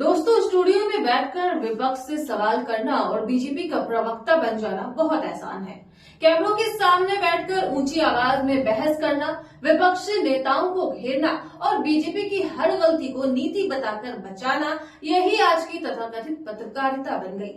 दोस्तों, स्टूडियो में बैठकर विपक्ष से सवाल करना और बीजेपी का प्रवक्ता बन जाना बहुत आसान है। कैमरों के सामने बैठकर ऊंची आवाज में बहस करना, विपक्षी नेताओं को घेरना और बीजेपी की हर गलती को नीति बताकर बचाना, यही आज की तथाकथित पत्रकारिता बन गई।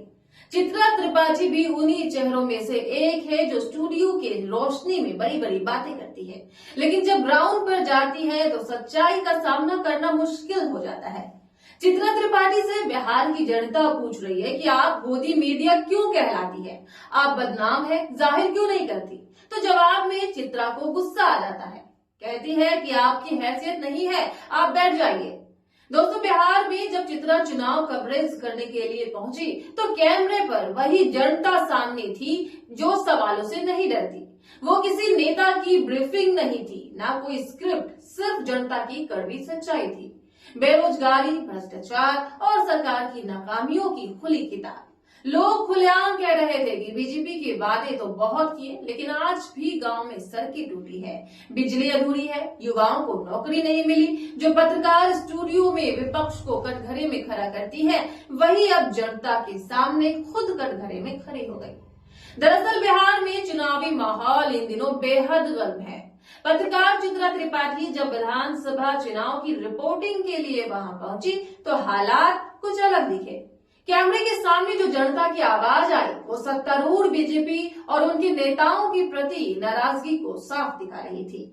चित्रा त्रिपाठी भी उन्हीं चेहरों में से एक है जो स्टूडियो के रोशनी में बड़ी बड़ी बातें करती है, लेकिन जब ग्राउंड पर जाती है तो सच्चाई का सामना करना मुश्किल हो जाता है। चित्रा त्रिपाठी से बिहार की जनता पूछ रही है कि आप गोदी मीडिया क्यों कहलाती है, आप बदनाम है, जाहिर क्यों नहीं करती। तो जवाब में चित्रा को गुस्सा आ जाता है, कहती है कि आपकी हैसियत नहीं है, आप बैठ जाइए। दोस्तों, बिहार में जब चित्रा चुनाव कवरेज करने के लिए पहुंची तो कैमरे पर वही जनता सामने थी जो सवालों से नहीं डरती। वो किसी नेता की ब्रीफिंग नहीं थी, ना कोई स्क्रिप्ट, सिर्फ जनता की कड़वी सच्चाई थी। बेरोजगारी, भ्रष्टाचार और सरकार की नाकामियों की खुली किताब। लोग खुलेआम कह रहे थे कि बीजेपी के वादे तो बहुत किए, लेकिन आज भी गांव में सड़कें टूटी है, बिजली अधूरी है, युवाओं को नौकरी नहीं मिली। जो पत्रकार स्टूडियो में विपक्ष को कटघरे में खड़ा करती है, वही अब जनता के सामने खुद कटघरे में खड़ी हो गई। दरअसल बिहार में चुनावी माहौल इन दिनों बेहद गर्म है। पत्रकार चित्रा त्रिपाठी जब विधानसभा चुनाव की रिपोर्टिंग के लिए वहां पहुंची तो हालात कुछ अलग दिखे। कैमरे के सामने जो जनता की आवाज आई वो सत्तारूढ़ बीजेपी और उनके नेताओं के प्रति नाराजगी को साफ दिखा रही थी।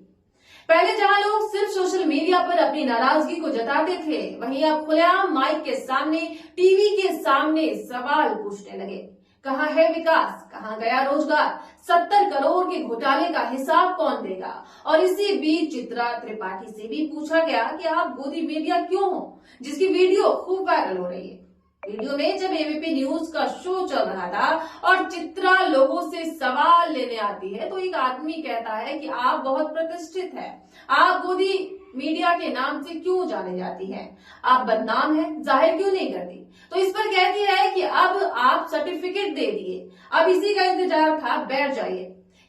पहले जहां लोग सिर्फ सोशल मीडिया पर अपनी नाराजगी को जताते थे, वहीं अब खुलेआम माइक के सामने, टीवी के सामने सवाल पूछने लगे। कहाँ है विकास, कहाँ गया रोजगार, 70 करोड़ के घोटाले का हिसाब कौन देगा। और इसी बीच चित्रा त्रिपाठी से भी पूछा गया कि आप गोदी मीडिया क्यों हो, जिसकी वीडियो खूब वायरल हो रही है। वीडियो में जब एबीपी न्यूज का शो चल रहा था और चित्रा लोगों से सवाल लेने आती है तो एक आदमी कहता है कि आप बहुत प्रतिष्ठित है, आप गोदी मीडिया के नाम से क्यों जाने जाती हैं, आप बदनाम है, जाहिर क्यों नहीं करती। तो इस पर कहती है कि अब आप सर्टिफिकेट दे दिए, अब इसी का इंतजार था, बैठ जाइए।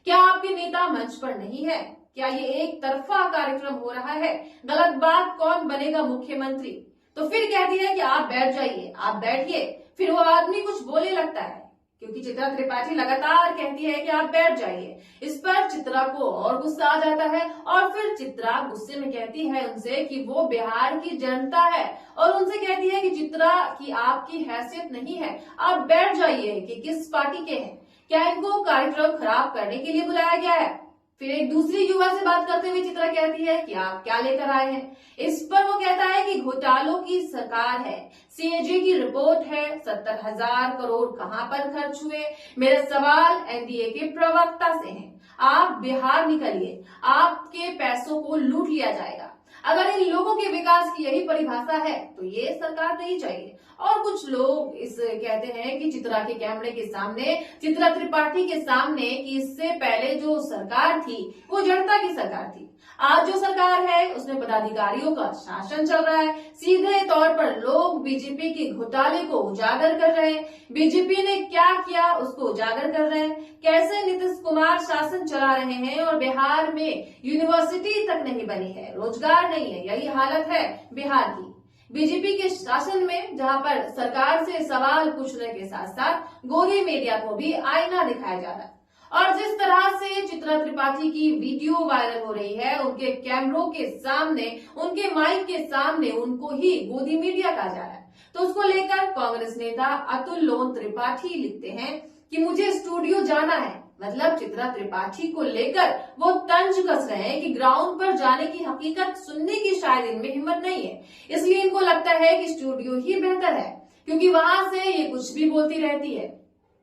क्या आपके नेता मंच पर नहीं है? क्या ये एक तरफा कार्यक्रम हो रहा है? गलत बात, कौन बनेगा मुख्यमंत्री? तो फिर कहती है कि आप बैठ जाइए, आप बैठिए। फिर वो आदमी कुछ बोले लगता है, क्योंकि चित्रा त्रिपाठी लगातार कहती है कि आप बैठ जाइए। इस पर चित्रा को और गुस्सा आ जाता है और फिर चित्रा गुस्से में कहती है उनसे कि वो बिहार की जनता है और उनसे कहती है कि चित्रा की आपकी हैसियत नहीं है, आप बैठ जाइए। कि किस पार्टी के हैं, क्या इनको कार्यक्रम खराब करने के लिए बुलाया गया है? फिर एक दूसरी युवा से बात करते हुए चित्रा कहती है कि आप क्या लेकर आए हैं। इस पर वो कहता है कि घोटालों की सरकार है, सीएजी की रिपोर्ट है, 70,000 करोड़ कहां पर खर्च हुए। मेरा सवाल एनडीए के प्रवक्ता से है, आप बिहार निकलिए, आपके पैसों को लूट लिया जाएगा। अगर इन लोगों के विकास की यही परिभाषा है तो ये सरकार नहीं चाहिए। और कुछ लोग इस कहते हैं कि चित्रा के कैमरे के सामने, चित्रा त्रिपाठी के सामने, कि इससे पहले जो सरकार थी वो जनता की सरकार थी। आज जो सरकार है उसमें पदाधिकारियों का शासन चल रहा है। सीधे तौर पर लोग बीजेपी के घोटाले को उजागर कर रहे हैं, बीजेपी ने क्या किया उसको उजागर कर रहे हैं, कैसे नीतीश कुमार शासन चला रहे हैं और बिहार में यूनिवर्सिटी तक नहीं बनी है, रोजगार नहीं है। यही हालत है बिहार की बीजेपी के शासन में, जहां पर सरकार से सवाल पूछने के साथ साथ गोदी मीडिया को भी आईना दिखाया जा रहा है। और जिस तरह से चित्रा त्रिपाठी की वीडियो वायरल हो रही है, उनके कैमरों के सामने, उनके माइक के सामने उनको ही गोदी मीडिया कहा जा रहा है। तो उसको लेकर कांग्रेस नेता अतुल लोन त्रिपाठी लिखते हैं कि मुझे स्टूडियो जाना है। मतलब चित्रा त्रिपाठी को लेकर वो तंज कस रहे हैं कि ग्राउंड पर जाने की हकीकत सुनने की शायद इनमें हिम्मत नहीं है, इसलिए इनको लगता है कि स्टूडियो ही बेहतर है, क्योंकि वहां से ये कुछ भी बोलती रहती है।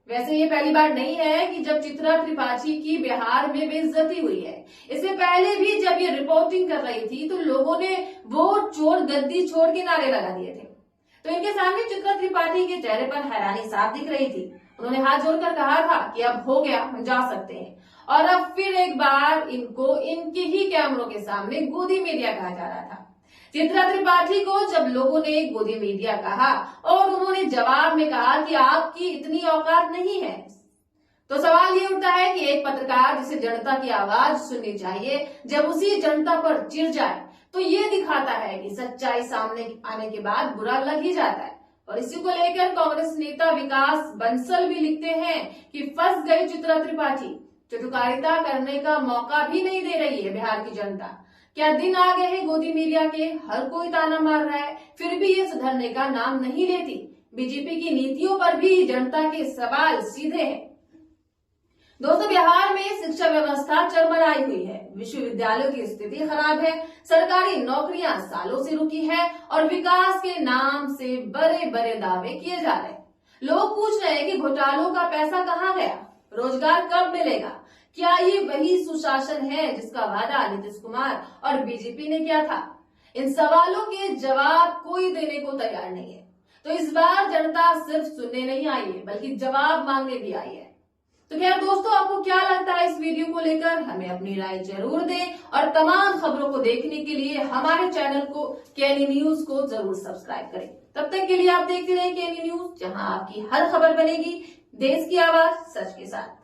वैसे ये पहली बार नहीं है कि जब चित्रा त्रिपाठी की बिहार में बेइज्जती हुई है। इससे पहले भी जब ये रिपोर्टिंग कर रही थी तो लोगों ने वोट छोड़, गद्दी छोड़ के नारे लगा दिए थे। तो इनके सामने चित्रा त्रिपाठी के चेहरे पर हैरानी साफ दिख रही थी। उन्होंने हाथ जोड़कर कहा था कि अब हो गया, हम जा सकते हैं। और अब फिर एक बार इनको इनके ही कैमरों के सामने गोदी मीडिया कहा जा रहा था। चित्रा त्रिपाठी को जब लोगों ने गोदी मीडिया कहा और उन्होंने जवाब में कहा कि आपकी इतनी औकात नहीं है, तो सवाल ये उठता है कि एक पत्रकार जिसे जनता की आवाज सुननी चाहिए, जब उसी जनता पर चिढ़ जाए तो ये दिखाता है कि सच्चाई सामने आने के बाद बुरा लग ही जाता है। और इसी को लेकर कांग्रेस नेता विकास बंसल भी लिखते हैं कि फंस गई चित्रा त्रिपाठी, चटुकारिता करने का मौका भी नहीं दे रही है बिहार की जनता। क्या दिन आ गए हैं गोदी मीडिया के, हर कोई ताना मार रहा है, फिर भी ये सुधरने का नाम नहीं लेती। बीजेपी की नीतियों पर भी जनता के सवाल सीधे हैं। दोस्तों, बिहार में शिक्षा व्यवस्था चरमराई हुई है, विश्वविद्यालयों की स्थिति खराब है, सरकारी नौकरियां सालों से रुकी है और विकास के नाम से बड़े बड़े दावे किए जा रहे हैं। लोग पूछ रहे हैं कि घोटालों का पैसा कहां गया, रोजगार कब मिलेगा, क्या ये वही सुशासन है जिसका वादा नीतीश कुमार और बीजेपी ने किया था? इन सवालों के जवाब कोई देने को तैयार नहीं है। तो इस बार जनता सिर्फ सुनने नहीं आई है बल्कि जवाब मांगने भी आई है। तो खैर दोस्तों, आपको क्या लगता है इस वीडियो को लेकर? हमें अपनी राय जरूर दें और तमाम खबरों को देखने के लिए हमारे चैनल को केएनई न्यूज को जरूर सब्सक्राइब करें। तब तक के लिए आप देखते रहिए केएनई न्यूज, जहां आपकी हर खबर बनेगी देश की आवाज सच के साथ।